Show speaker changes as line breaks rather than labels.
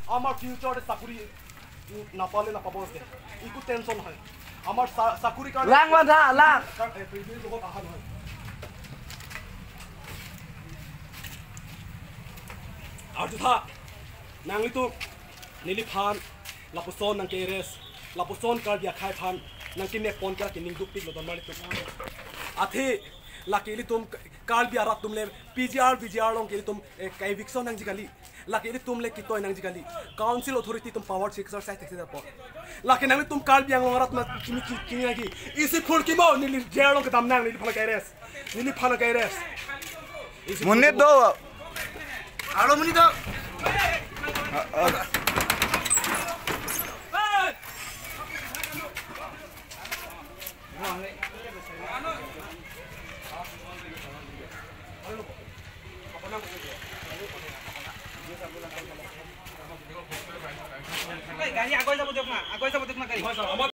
আমার ফিউচারে চাকরি নাপালে নাপাব একো টেনশন হয় আমার চাকরি কারণে
লাং বাধা লাং
প্রিভিলেজ লগত আহা নহয় আর যথা নাংলিতো নিলি ফান লাপুসন নাং কেরেস লাপুসন কার দিয়া খাই ফান নাং কিনে পন কা কিনিং দুক পিক লদন মারি তো আথে লাকেলি तुम काल भी आरा तुमले पीजीआर लोग के तुम एविक्शन नंग जिगाली लाकेली तुमले कितोय नंग जिगाली काउंसिल अथॉरिटी तुम पावर एक्सरसाइज टेक्से दर लाके नंग तुम काल भी आंग आरा तुम किमी किंग की इसी फुल की मो निली जेरो के दम नंग निली फला कैरेस
मुन्ने दो
आलो मुनि दो
গাড়ি আগুৱাই যাব দিয়ক না গাড়ী